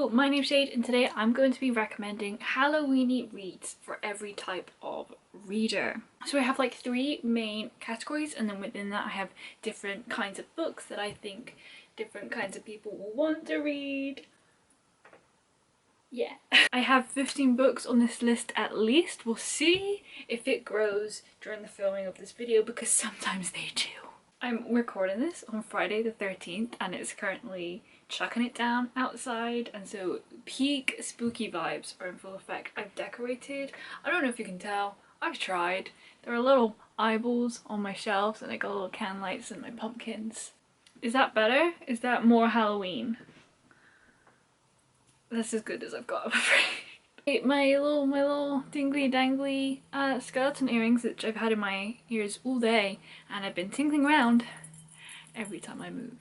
Hello, my name's Jade and today I'm going to be recommending Halloweeny reads for every type of reader. So I have like three main categories, and then within that I have different kinds of books that I think different kinds of people will want to read. Yeah. I have 15 books on this list at least. We'll see if it grows during the filming of this video because sometimes they do. I'm recording this on Friday the 13th and it's currently chucking it down outside, and so peak spooky vibes are in full effect. I've decorated. I don't know if you can tell, I've tried. There are little eyeballs on my shelves and I got little can lights and my pumpkins. Is that better? Is that more Halloween? That's as good as I've got, I'm afraid. My little dingly dangly skeleton earrings, which I've had in my ears all day and I've been tinkling around every time I move.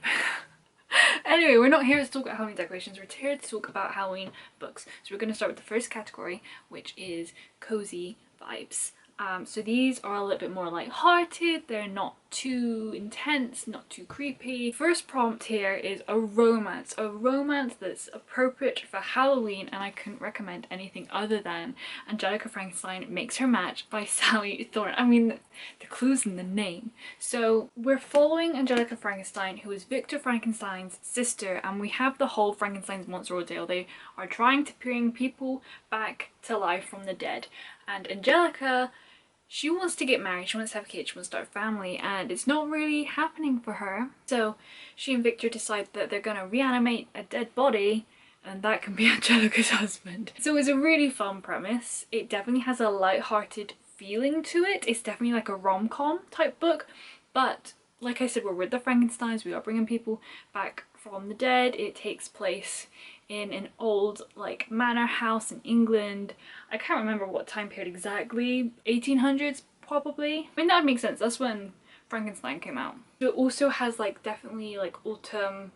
Anyway, we're not here to talk about Halloween decorations, we're here to talk about Halloween books. So we're going to start with the first category, which is cozy vibes. So these are a little bit more light-hearted, they're not too intense, not too creepy. First prompt here is a romance that's appropriate for Halloween, and I couldn't recommend anything other than Angelika Frankenstein Makes Her Match by Sally Thorne. I mean, the clue's in the name. So we're following Angelika Frankenstein, who is Victor Frankenstein's sister, and we have the whole Frankenstein's monster ordeal. They are trying to bring people back to life from the dead, and Angelika, she wants to get married, she wants to have kids, she wants to start a family, and it's not really happening for her. So she and Victor decide that they're gonna reanimate a dead body, and that can be Angelika's husband. So it's a really fun premise. It definitely has a light-hearted feeling to it. It's definitely like a rom-com type book, but like I said, we're with the Frankensteins, we are bringing people back from the dead. It takes place in an old like manor house in England. I can't remember what time period exactly, 1800s probably. I mean, that would make sense, that's when Frankenstein came out. It also has like definitely like autumn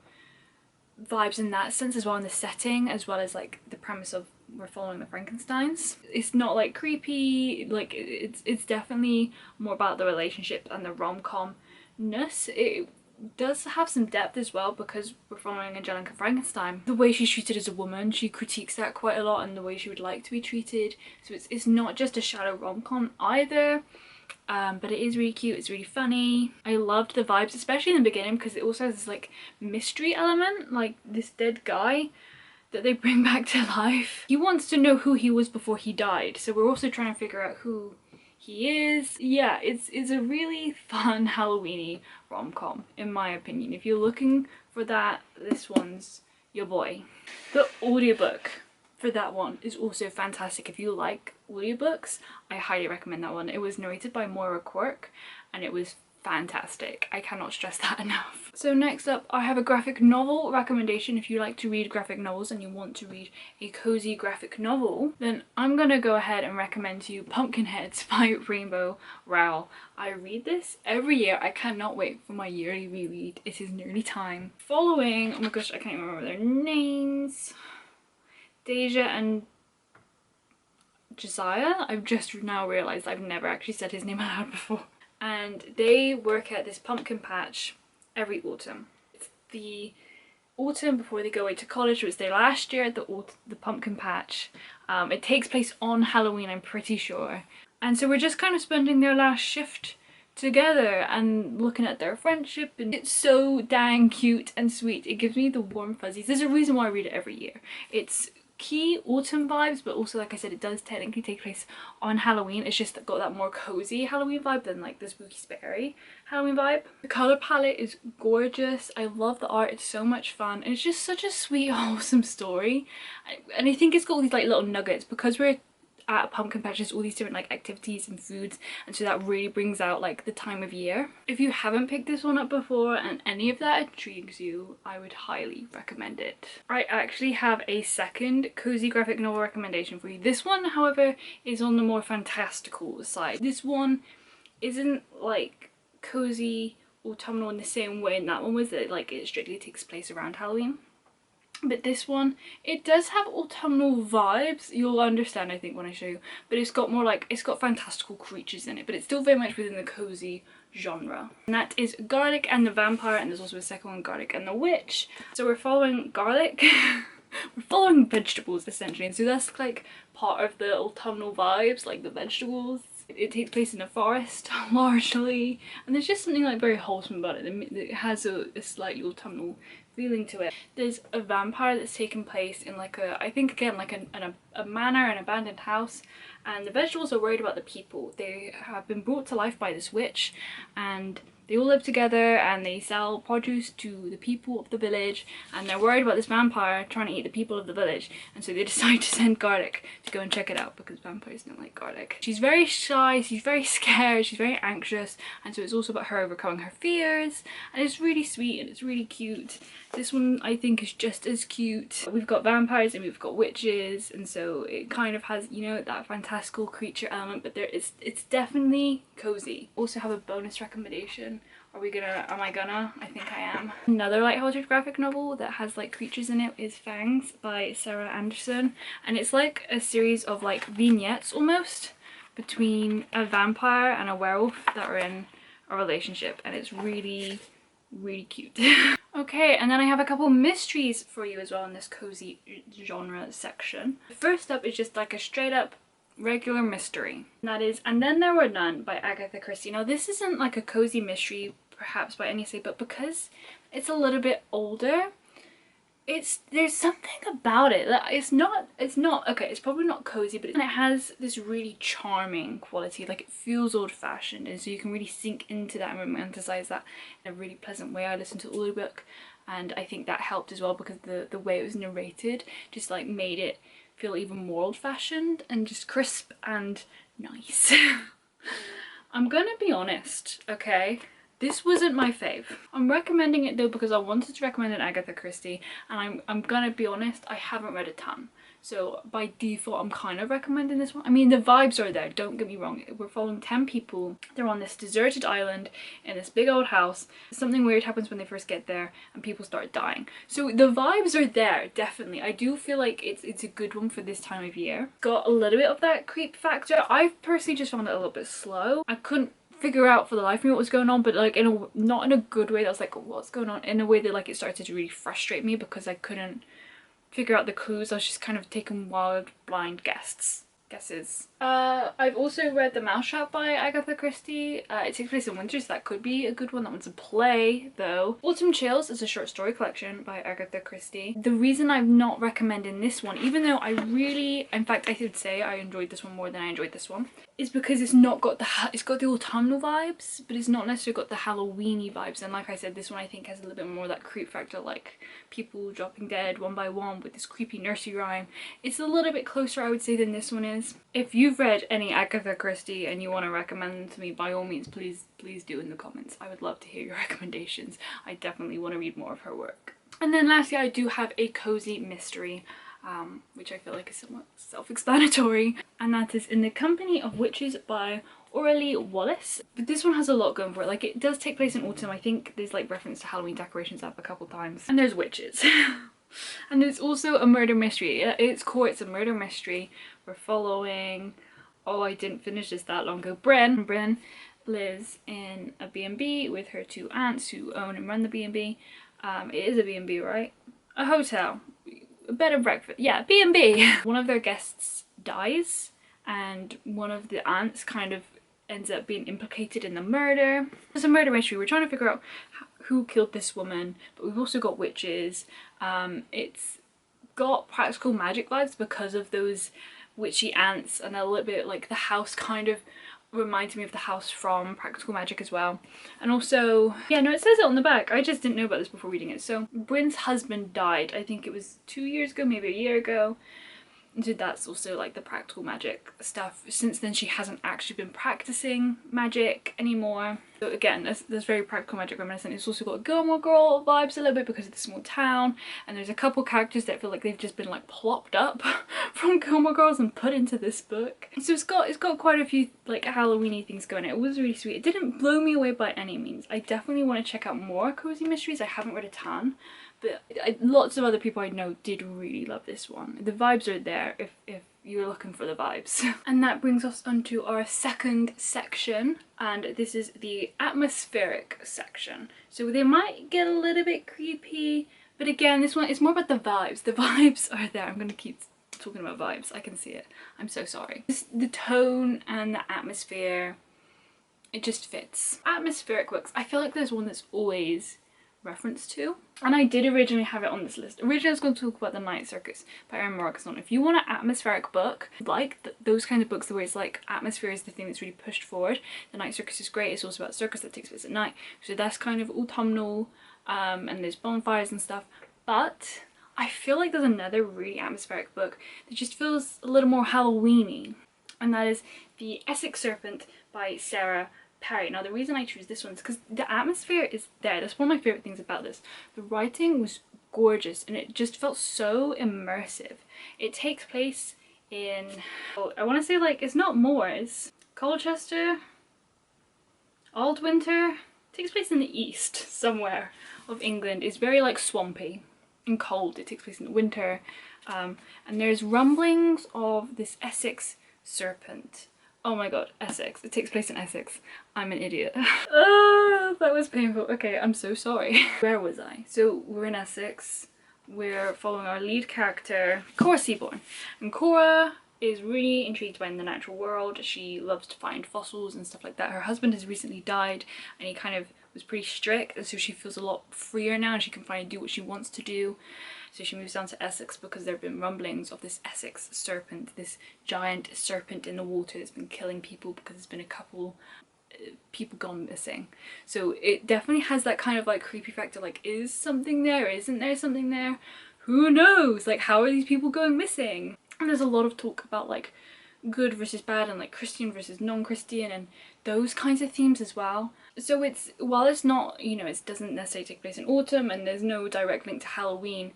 vibes in that sense as well, in the setting, as well as like the premise of we're following the Frankensteins. It's not like creepy, like it's definitely more about the relationship and the rom-com-ness. It does have some depth as well because we're following Angelika Frankenstein. The way she's treated as a woman, she critiques that quite a lot, and the way she would like to be treated. So it's not just a shallow rom-com either, but it is really cute, it's really funny. I loved the vibes, especially in the beginning, because it also has this like mystery element, like this dead guy that they bring back to life. He wants to know who he was before he died, so we're also trying to figure out who he is. Yeah, it's a really fun Halloweeny rom-com in my opinion. If you're looking for that, this one's your boy. The audiobook for that one is also fantastic. If you like audiobooks, I highly recommend that one. It was narrated by Moira Quirk and it was fantastic. I cannot stress that enough. So next up I have a graphic novel recommendation. If you like to read graphic novels and you want to read a cozy graphic novel, then I'm gonna go ahead and recommend to you Pumpkinheads by Rainbow Rowell. I read this every year. I cannot wait for my yearly reread. It is nearly time. Following, oh my gosh, I can't remember their names. Deja and Josiah? I've just now realised I've never actually said his name aloud before. And they work at this pumpkin patch every autumn. It's the autumn before they go away to college. It was their last year at the pumpkin patch. It takes place on Halloween, I'm pretty sure. And so we're just kind of spending their last shift together and looking at their friendship, and it's so dang cute and sweet. It gives me the warm fuzzies. There's a reason why I read it every year. It's key autumn vibes, but also, like I said, it does technically take place on Halloween. It's just got that more cozy Halloween vibe than like the spooky scary Halloween vibe. The color palette is gorgeous. I love the art. It's so much fun, and it's just such a sweet, wholesome story. And I think it's got all these like little nuggets because we're at a pumpkin patch. There's all these different like activities and foods, and so that really brings out like the time of year. If you haven't picked this one up before and any of that intrigues you, I would highly recommend it. I actually have a second cozy graphic novel recommendation for you. This one, however, is on the more fantastical side. This one isn't like cozy autumnal in the same way in that one was, that like it strictly takes place around Halloween. But this one, it does have autumnal vibes. You'll understand, I think, when I show you. But it's got more like, it's got fantastical creatures in it, but it's still very much within the cozy genre. And that is Garlic and the Vampire, and there's also a second one, Garlic and the Witch. So we're following Garlic, we're following vegetables essentially, and so that's like part of the autumnal vibes, like the vegetables. It takes place in a forest largely, and there's just something like very wholesome about it. It has a slightly autumnal feeling to it. There's a vampire that's taken place in like a, I think again like a manor, an abandoned house, and the vegetables are worried about the people. They have been brought to life by this witch, and they all live together and they sell produce to the people of the village, and they're worried about this vampire trying to eat the people of the village, and so they decide to send Garlic to go and check it out because vampires don't like garlic. She's very shy, she's very scared, she's very anxious, and so it's also about her overcoming her fears, and it's really sweet and it's really cute. This one I think is just as cute. We've got vampires and we've got witches, and so it kind of has, you know, that fantastical creature element, but it's definitely cozy. Also have a bonus recommendation. Am I gonna? I think I am. Another lighthearted graphic novel that has like creatures in it is Fangs by Sarah Anderson, and it's like a series of like vignettes almost between a vampire and a werewolf that are in a relationship, and it's really cute. Okay, and then I have a couple mysteries for you as well in this cozy genre section. First up is just like a straight up regular mystery, and that is And Then There Were None by Agatha Christie. Now this isn't like a cozy mystery perhaps by any say, but because it's a little bit older, there's something about it that it's not okay, it's probably not cozy, but it has this really charming quality. Like, it feels old-fashioned, and so you can really sink into that and romanticize that in a really pleasant way. I listened to the audiobook and I think that helped as well, because the way it was narrated just like made it feel even more old-fashioned and just crisp and nice. I'm gonna be honest, okay? This wasn't my fave. I'm recommending it though because I wanted to recommend an Agatha Christie, and I'm gonna be honest, I haven't read a ton. So by default, I'm kind of recommending this one. I mean, the vibes are there, don't get me wrong. We're following 10 people. They're on this deserted island in this big old house. Something weird happens when they first get there and people start dying. So the vibes are there, definitely. I do feel like it's a good one for this time of year. Got a little bit of that creep factor. I personally just found it a little bit slow. I couldn't figure out for the life of me what was going on, but like not in a good way that was like, what's going on, in a way that like it started to really frustrate me because I couldn't figure out the clues. I was just kind of taking wild blind guesses. I've also read The Mouse Trap by Agatha Christie. It takes place in winter, so that could be a good one. That one's a play though. Autumn Chills is a short story collection by Agatha Christie. The reason I'm not recommending this one, even though in fact I would say I enjoyed this one more than I enjoyed this one, is because it's got the autumnal vibes, but it's not necessarily got the Halloweeny vibes. And like I said, this one I think has a little bit more of that creep factor, like people dropping dead one by one with this creepy nursery rhyme. It's a little bit closer, I would say, than this one is. If you've read any Agatha Christie and you want to recommend them to me, by all means, please do in the comments. I would love to hear your recommendations. I definitely want to read more of her work. And then lastly, I do have a cozy mystery, which I feel like is somewhat self-explanatory, and that is In the Company of Witches by Aurelie Wallace. But this one has a lot going for it. Like, it does take place in autumn. I think there's like reference to Halloween decorations up a couple times, and there's witches. And it's also a murder mystery. At its core, it's a murder mystery. We're following, I didn't finish this that long ago, Bryn. Bryn lives in a B&B with her two aunts who own and run the B&B. It is a B&B, right? A hotel. A bed and breakfast. Yeah, B&B. One of their guests dies, and one of the aunts kind of ends up being implicated in the murder. It's a murder mystery. We're trying to figure out who killed this woman, but we've also got witches. It's got practical magic vibes because of those witchy ants, and a little bit like the house kind of reminds me of the house from Practical Magic as well. And also, yeah, no, it says it on the back. I just didn't know about this before reading it. So Bryn's husband died, I think it was 2 years ago, maybe a year ago. And so that's also like the practical magic stuff. Since then she hasn't actually been practicing magic anymore. So again, there's very practical magic reminiscent. It's also got Gilmore Girl vibes a little bit because of the small town, and there's a couple characters that feel like they've just been like plopped up from Gilmore Girls and put into this book. So it's got quite a few like Halloweeny things going. It was really sweet. It didn't blow me away by any means. I definitely want to check out more cozy mysteries. I haven't read a ton, but lots of other people I know did really love this one. The vibes are there if you're looking for the vibes. And that brings us onto our second section, and this is the atmospheric section. So they might get a little bit creepy, But again, this one, it's more about the vibes. The vibes are there. I'm gonna keep talking about vibes. I can see it. I'm so sorry. The tone and the atmosphere, it just fits. Atmospheric books, I feel like there's one that's always referenced to, and I did originally have it on this list. Originally I was going to talk about The Night Circus by Erin Morrison. If you want an atmospheric book, like those kinds of books where it's like atmosphere is the thing that's really pushed forward, The Night Circus is great. It's also about a circus that takes place at night, so that's kind of autumnal, and there's bonfires and stuff. But I feel like there's another really atmospheric book that just feels a little more Halloweeny, and that is The Essex Serpent by Sarah Perry. Now the reason I choose this one is because the atmosphere is there. That's one of my favourite things about this. The writing was gorgeous and it just felt so immersive. It takes place in, oh, I want to say like, it's not Moors, Colchester, Aldwinter. It takes place in the east somewhere of England. It's very like swampy and cold. It takes place in the winter, and there's rumblings of this Essex Serpent. Oh my god, Essex. It takes place in Essex. I'm an idiot. That was painful. Okay, I'm so sorry. Where was I? So we're in Essex. We're following our lead character, Cora Seaborn. And Cora is really intrigued by the natural world. She loves to find fossils and stuff like that. Her husband has recently died and he kind of was pretty strict, and so she feels a lot freer now and she can finally do what she wants to do. So she moves down to Essex because there have been rumblings of this Essex Serpent, this giant serpent in the water that's been killing people because there's been a couple people gone missing. So it definitely has that kind of like creepy factor, like is something there, isn't there something there? Who knows? Like how are these people going missing? And there's a lot of talk about like good versus bad and like Christian versus non-Christian and those kinds of themes as well. So it's, while it's not, you know, it doesn't necessarily take place in autumn and there's no direct link to Halloween,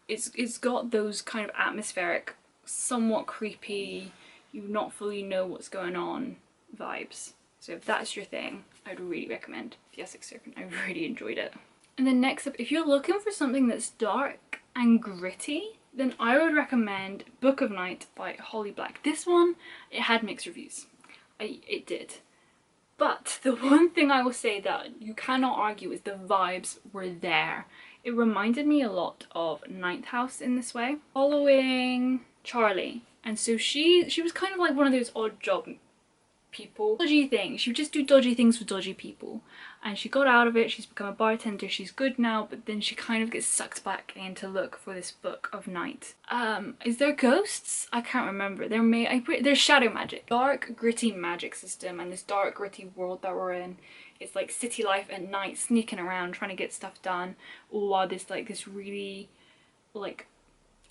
it's got those kind of atmospheric, somewhat creepy, you not fully know what's going on vibes. So if that's your thing, I'd really recommend The Essex Serpent. I really enjoyed it. And then next up, if you're looking for something that's dark and gritty, then I would recommend Book of Night by Holly Black. This one, it had mixed reviews. It did. But the one thing I will say that you cannot argue is the vibes were there. It reminded me a lot of Ninth House in this way. Following Charlie. And so she was kind of like one of those odd job people. Dodgy things. She would just do dodgy things for dodgy people. And she got out of it, she's become a bartender, she's good now, but then she kind of gets sucked back in to look for this Book of Night. Is there ghosts? I can't remember. There's shadow magic. Dark, gritty magic system and this dark, gritty world that we're in. It's like city life at night, sneaking around, trying to get stuff done, all while this really like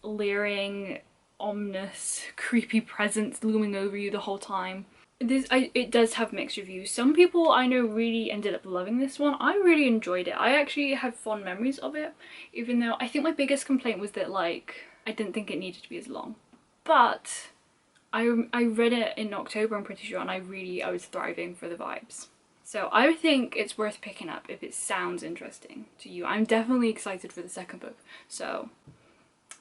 leering, ominous, creepy presence looming over you the whole time. It does have mixed reviews. Some people I know really ended up loving this one. I really enjoyed it. I actually have fond memories of it, even though I think my biggest complaint was that like I didn't think it needed to be as long. But I read it in October, I'm pretty sure, and I was thriving for the vibes. So I think it's worth picking up if it sounds interesting to you. I'm definitely excited for the second book, so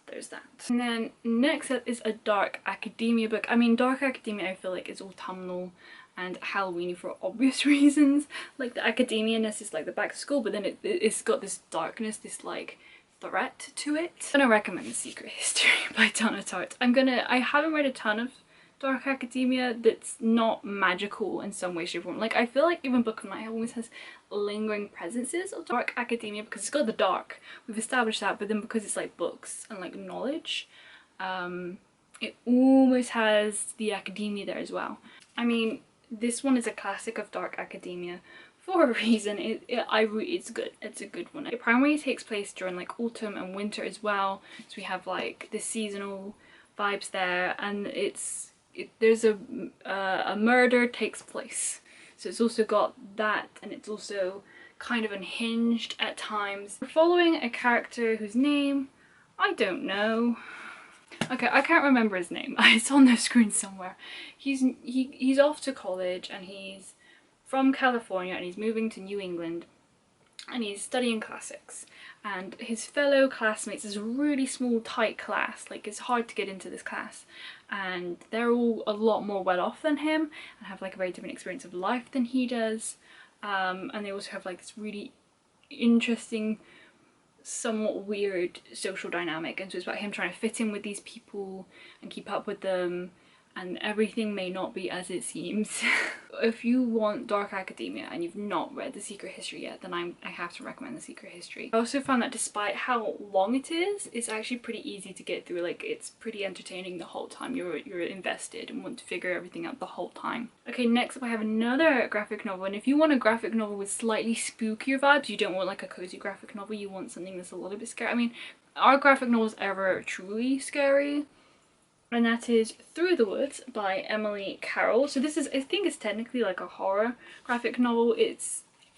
there's that. And then next up is a dark academia book. I mean, dark academia I feel like is autumnal and Halloweeny for obvious reasons. Like the academia-ness is like the back to school, but then it's got this darkness, this like threat to it. I'm gonna recommend The Secret History by Donna Tartt. I haven't read a ton of dark academia that's not magical in some way, shape, or form. Like I feel like even Book of Night always has lingering presences of dark academia because it's got the dark, we've established that, but then because it's like books and like knowledge, it almost has the academia there as well. I mean, this one is a classic of dark academia for a reason. It's good. It's a good one. It primarily takes place during like autumn and winter as well, so we have like the seasonal vibes there, and there's a murder takes place, so it's also got that, and it's also kind of unhinged at times. We're following a character whose name I don't know. Okay, I can't remember his name. It's on the screen somewhere. He's off to college and he's from California and he's moving to New England and he's studying classics, and his fellow classmates is a really small tight class, like it's hard to get into this class, and they're all a lot more well off than him and have like a very different experience of life than he does, and they also have like this really interesting somewhat weird social dynamic, and so it's about him trying to fit in with these people and keep up with them, and everything may not be as it seems. If you want dark academia and you've not read The Secret History yet, then I have to recommend The Secret History. I also found that despite how long it is, it's actually pretty easy to get through. Like, it's pretty entertaining the whole time. You're invested and want to figure everything out the whole time. Okay, next up I have another graphic novel, and if you want a graphic novel with slightly spookier vibes, you don't want like a cozy graphic novel, you want something that's a little bit scary. I mean, are graphic novels ever truly scary? And that is Through the Woods by Emily Carroll. So this is, I think it's technically like a horror graphic novel.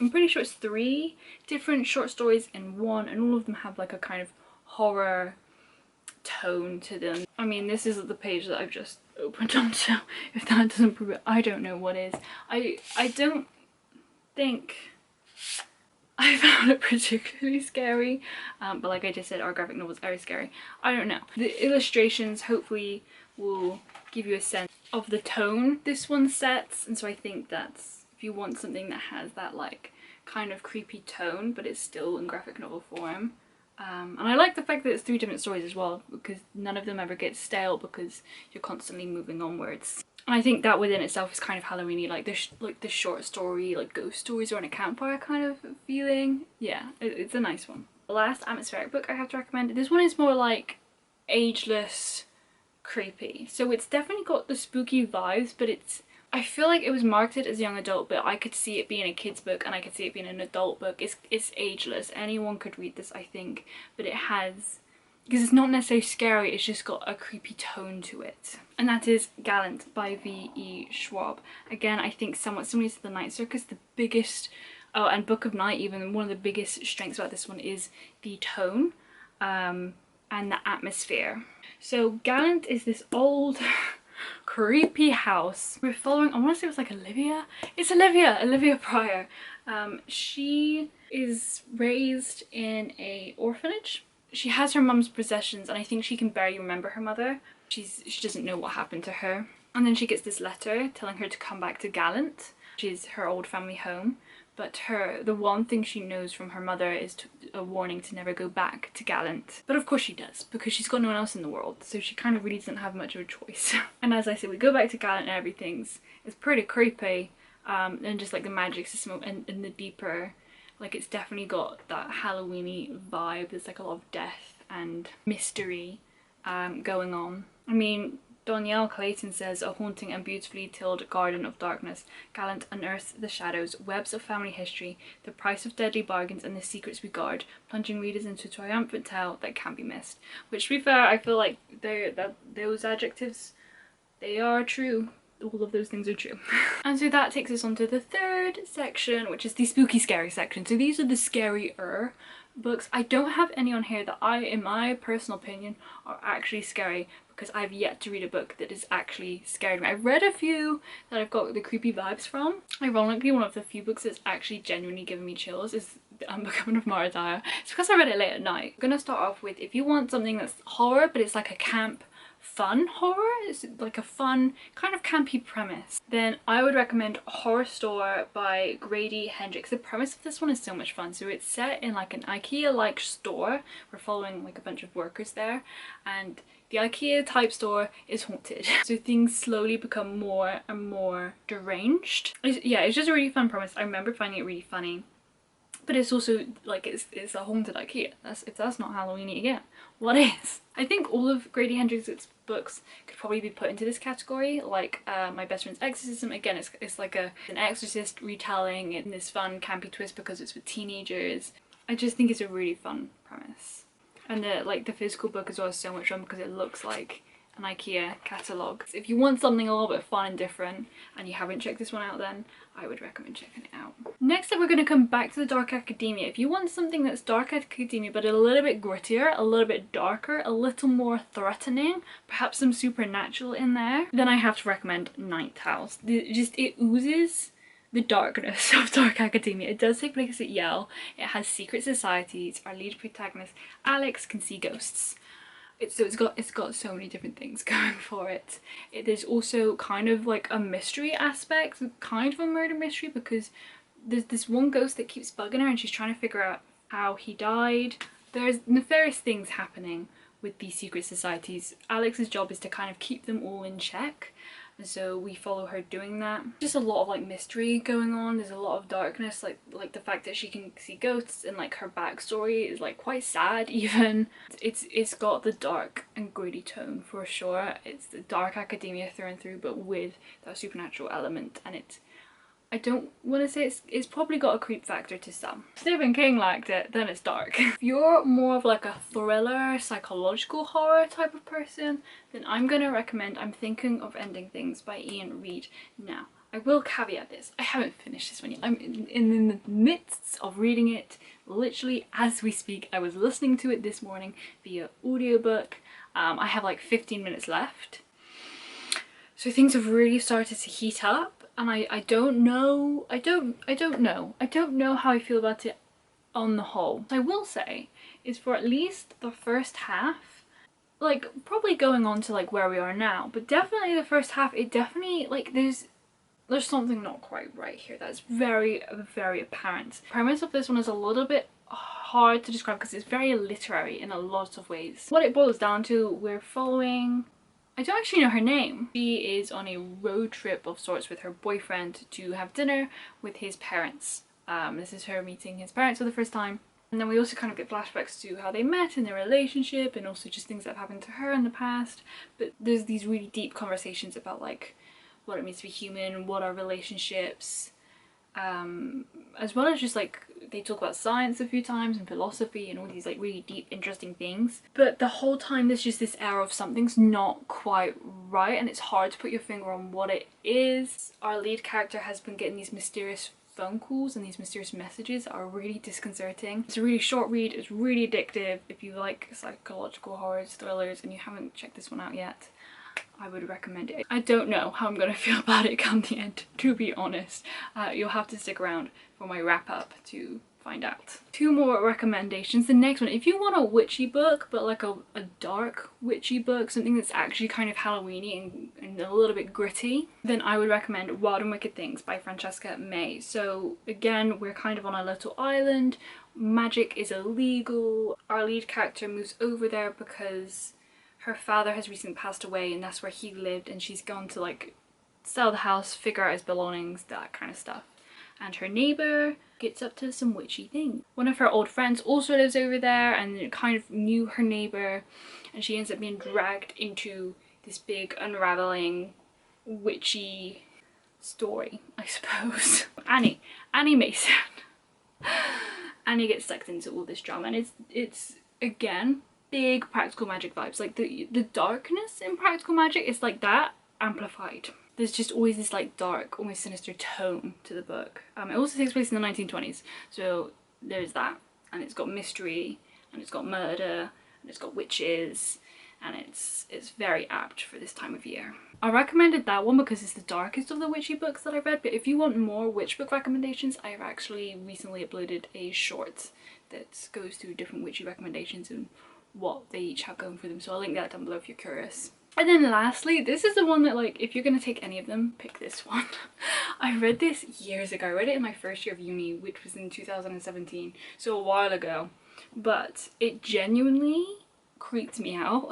I'm pretty sure it's 3 different short stories in one, and all of them have like a kind of horror tone to them. I mean, this is the page that I've just opened on, so if that doesn't prove it, I don't know what is. I don't think I found it particularly scary, but like I just said, our graphic novel is very scary. I don't know. The illustrations hopefully will give you a sense of the tone this one sets, and so I think that's, if you want something that has that like kind of creepy tone but it's still in graphic novel form. And I like the fact that it's 3 different stories as well, because none of them ever get stale because you're constantly moving onwards. And I think that within itself is kind of Halloweeny, like the short story, like ghost stories or in a campfire kind of feeling. Yeah, it's a nice one. The last atmospheric book I have to recommend, this one is more like ageless creepy. So it's definitely got the spooky vibes, but I feel like it was marketed as a young adult, but I could see it being a kid's book and I could see it being an adult book. It's ageless. Anyone could read this, I think, but it has, because it's not necessarily scary, it's just got a creepy tone to it. And that is Gallant by V.E. Schwab. Again, I think somewhat similar to The Night Circus, the biggest, oh, and Book of Night even, one of the biggest strengths about this one is the tone and the atmosphere. So Gallant is this old creepy house. We're following, I want to say it was like Olivia? It's Olivia Pryor. She is raised in a orphanage. She has her mum's possessions and I think she can barely remember her mother. She doesn't know what happened to her. And then she gets this letter telling her to come back to Gallant, which is her old family home. But the one thing she knows from her mother is a warning to never go back to Gallant. But of course she does, because she's got no one else in the world, so she kind of really doesn't have much of a choice. And as I said, we go back to Gallant and it's pretty creepy, and just like the magic system and the deeper, like it's definitely got that Halloweeny vibe. There's like a lot of death and mystery going on. I mean, Donielle Clayton says, a haunting and beautifully tilled garden of darkness. Gallant unearths the shadows, webs of family history, the price of deadly bargains and the secrets we guard, plunging readers into a triumphant tale that can't be missed. Which, to be fair, I feel like those adjectives, they are true. All of those things are true. And so that takes us on to the 3rd section, which is the spooky scary section. So these are the scarier books. I don't have any on here that in my personal opinion, are actually scary, because I've yet to read a book that is actually scared me. I've read a few that I've got the creepy vibes from. Ironically, one of the few books that's actually genuinely given me chills is The Unbecoming of Maradaya. It's because I read it late at night. I'm gonna start off with, if you want something that's horror, but it's like a camp fun horror, it's like a fun kind of campy premise, then I would recommend Horrorstör by Grady Hendrix. The premise of this one is so much fun. So it's set in like an IKEA-like store. We're following like a bunch of workers there, and the IKEA type store is haunted. So things slowly become more and more deranged. It's just a really fun premise. I remember finding it really funny. But it's also like it's a haunted IKEA. If that's not Halloweeny again, what is? I think all of Grady Hendrix's books could probably be put into this category. Like My Best Friend's Exorcism. Again, it's like an exorcist retelling in this fun campy twist because it's with teenagers. I just think it's a really fun premise. And the physical book as well is so much fun because it looks like an IKEA catalogue. So if you want something a little bit fun and different and you haven't checked this one out, then I would recommend checking it out. Next up, we're going to come back to the dark academia. If you want something that's dark academia but a little bit grittier, a little bit darker, a little more threatening, perhaps some supernatural in there, then I have to recommend Ninth House. It oozes the darkness of dark academia. It does take place at Yale. It has secret societies. Our lead protagonist, Alex, can see ghosts. It's got so many different things going for it. There's also kind of like a mystery aspect, kind of a murder mystery, because there's this one ghost that keeps bugging her and she's trying to figure out how he died. There's nefarious things happening with these secret societies. Alex's job is to kind of keep them all in check, and so we follow her doing that. Just a lot of like mystery going on. There's a lot of darkness, like the fact that she can see ghosts, and like her backstory is like quite sad even. It's got the dark and gritty tone for sure. It's the dark academia through and through, but with that supernatural element, and I don't want to say it's probably got a creep factor to some. Stephen King liked it, then it's dark. If you're more of like a thriller, psychological horror type of person, then I'm gonna recommend I'm Thinking of Ending Things by Ian Reid. Now, I will caveat this, I haven't finished this one yet. I'm in the midst of reading it, literally as we speak. I was listening to it this morning via audiobook. I have like 15 minutes left. So things have really started to heat up. And I don't know how I feel about it on the whole. I will say is for at least the first half, like probably going on to like where we are now, but definitely the first half, it definitely like there's something not quite right here. That's very, very apparent. The premise of this one is a little bit hard to describe because it's very literary in a lot of ways. What it boils down to, we're following, I don't actually know her name. She is on a road trip of sorts with her boyfriend to have dinner with his parents. This is her meeting his parents for the first time. And then we also kind of get flashbacks to how they met and their relationship, and also just things that have happened to her in the past. But there's these really deep conversations about like what it means to be human, what are relationships, as well as just like they talk about science a few times and philosophy and all these like really deep interesting things. But the whole time there's just this air of something's not quite right, and it's hard to put your finger on what it is. Our lead character has been getting these mysterious phone calls and these mysterious messages that are really disconcerting. It's a really short read, it's really addictive. If you like psychological horrors, thrillers, and you haven't checked this one out yet, I would recommend it. I don't know how I'm gonna feel about it come the end, to be honest. You'll have to stick around for my wrap up to find out. Two more recommendations. The next one, if you want a witchy book, but like a dark witchy book, something that's actually kind of Halloweeny and a little bit gritty, then I would recommend Wild and Wicked Things by Francesca May. So again, we're kind of on a little island. Magic is illegal. Our lead character moves over there because her father has recently passed away and that's where he lived, and she's gone to like sell the house, figure out his belongings, that kind of stuff. And her neighbour gets up to some witchy things. One of her old friends also lives over there and kind of knew her neighbour, and she ends up being dragged into this big unravelling witchy story, I suppose. Annie Mason. Annie gets sucked into all this drama, and it's again big practical magic vibes. Like the darkness in practical magic is like that amplified. There's just always this like dark, almost sinister tone to the book. It also takes place in the 1920s, so there's that, and it's got mystery, and it's got murder, and it's got witches, and it's very apt for this time of year. I recommended that one because it's the darkest of the witchy books that I've read, but if you want more witch book recommendations, I've actually recently uploaded a short that goes through different witchy recommendations and what they each have going for them, so I'll link that down below if you're curious. And then lastly, this is the one that, like, if you're gonna take any of them, pick this one. I read this years ago. I read it in my first year of uni, which was in 2017, so a while ago, but it genuinely creeped me out.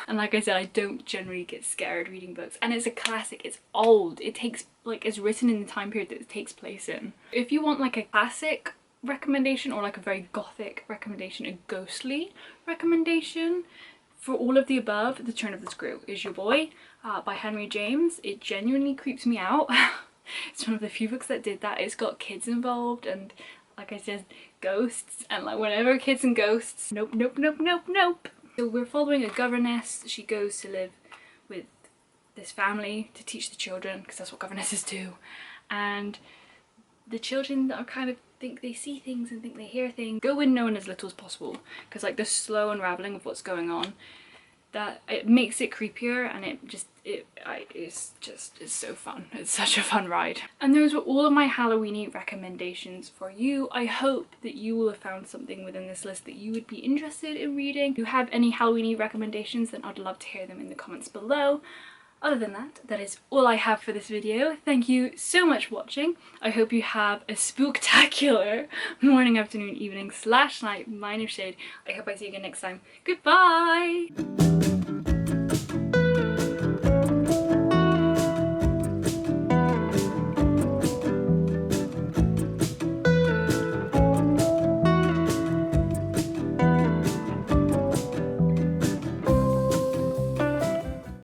And like I said, I don't generally get scared reading books, and it's a classic. It's old. It takes, like, it's written in the time period that it takes place in. If you want like a classic recommendation or like a very gothic recommendation, a ghostly recommendation, for all of the above, The Turn of the Screw is your boy, by Henry James. It genuinely creeps me out. It's one of the few books that did that. It's got kids involved and, like I said, ghosts, and like whenever kids and ghosts, nope. So we're following a governess. She goes to live with this family to teach the children, because that's what governesses do, and the children are kind of think they see things and think they hear things. Go in knowing as little as possible, because like the slow unraveling of what's going on, that it makes it creepier, and it's so fun. It's such a fun ride. And those were all of my Halloweeny recommendations for you. I hope that you will have found something within this list that you would be interested in reading. If you have any Halloweeny recommendations, then I'd love to hear them in the comments below. Other than that, that is all I have for this video. Thank you so much for watching. I hope you have a spooktacular morning, afternoon, evening / night minor shade. I hope I see you again next time. Goodbye!